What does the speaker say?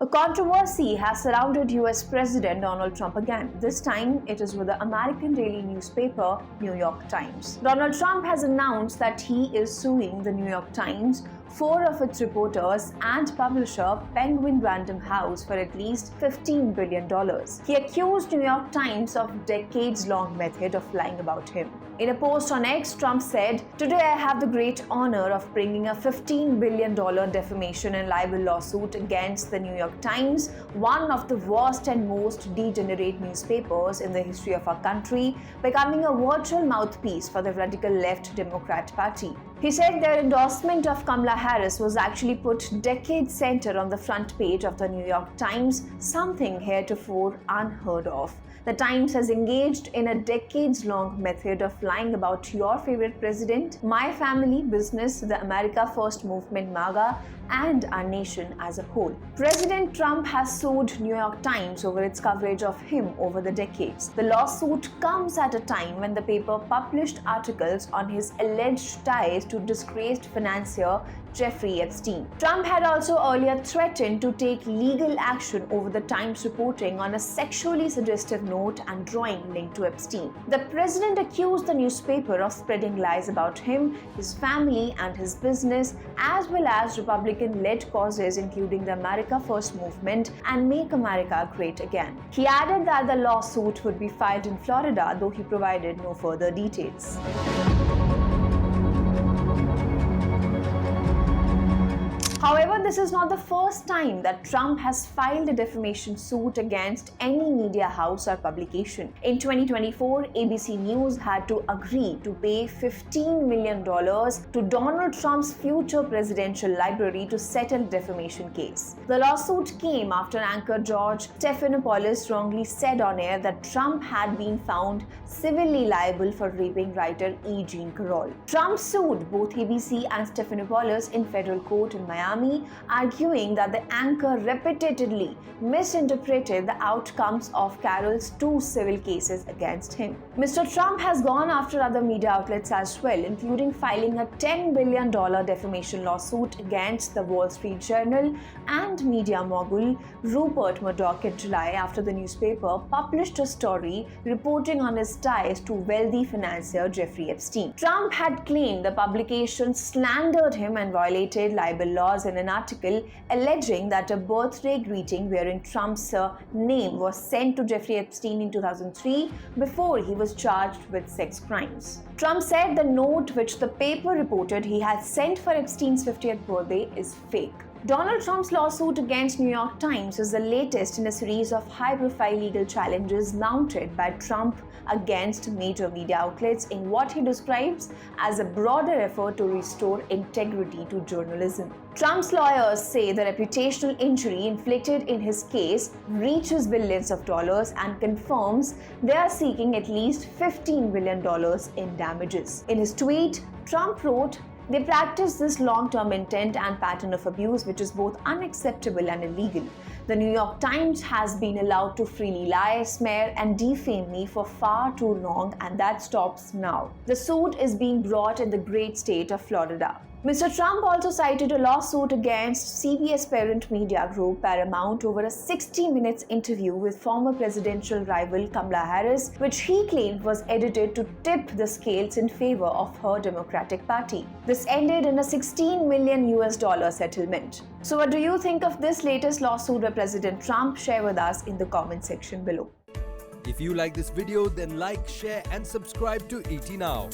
A controversy has surrounded US President Donald Trump again. This time, it is with the American daily newspaper New York Times. Donald Trump has announced that he is suing the New York Times, four of its reporters, and publisher Penguin Random House for at least $15 billion. He accused New York Times of decades-long method of lying about him. In a post on X, Trump said, "Today I have the great honor of bringing a $15 billion defamation and libel lawsuit against the New York Times, one of the worst and most degenerate newspapers in the history of our country, becoming a virtual mouthpiece for the radical left Democrat Party." He said their endorsement of Kamala Harris was actually put dead center on the front page of the New York Times, something heretofore unheard of. The Times has engaged in a decades-long method of lying about your favorite president, my family, business, the America First movement MAGA, and our nation as a whole. President Trump has sued New York Times over its coverage of him over the decades. The lawsuit comes at a time when the paper published articles on his alleged ties to disgraced financier Jeffrey Epstein. Trump had also earlier threatened to take legal action over the Times reporting on a sexually suggestive note and drawing linked to Epstein. The president accused the newspaper of spreading lies about him, his family, and his business, as well as Republican-led causes including the America First movement and Make America Great Again. He added that the lawsuit would be filed in Florida, though he provided no further details. However, this is not the first time that Trump has filed a defamation suit against any media house or publication. In 2024, ABC News had to agree to pay $15 million to Donald Trump's future presidential library to settle a defamation case. The lawsuit came after anchor George Stephanopoulos wrongly said on air that Trump had been found civilly liable for raping writer E. Jean Carroll. Trump sued both ABC and Stephanopoulos in federal court in Miami, arguing that the anchor repeatedly misinterpreted the outcomes of Carroll's two civil cases against him. Mr. Trump has gone after other media outlets as well, including filing a $10 billion defamation lawsuit against the Wall Street Journal and media mogul Rupert Murdoch in July after the newspaper published a story reporting on his ties to wealthy financier Jeffrey Epstein. Trump had claimed the publication slandered him and violated libel laws in an article alleging that a birthday greeting wherein Trump's name was sent to Jeffrey Epstein in 2003 before he was charged with sex crimes. Trump said the note which the paper reported he had sent for Epstein's 50th birthday is fake. Donald Trump's lawsuit against New York Times is the latest in a series of high-profile legal challenges mounted by Trump against major media outlets in what he describes as a broader effort to restore integrity to journalism. Trump's lawyers say the reputational injury inflicted in his case reaches billions of dollars and confirms they are seeking at least $15 billion in damages. In his tweet, Trump wrote, "They practice this long-term intent and pattern of abuse which is both unacceptable and illegal. The New York Times has been allowed to freely lie, smear, and defame me for far too long, and that stops now. The suit is being brought in the great state of Florida." Mr. Trump also cited a lawsuit against CBS parent media group Paramount over a 60-minute interview with former presidential rival Kamala Harris, which he claimed was edited to tip the scales in favor of her Democratic Party. This ended in a $16 million settlement. So what do you think of this latest lawsuit by President Trump? Share with us in the comment section below. If you like this video, then like, share and subscribe to ET Now.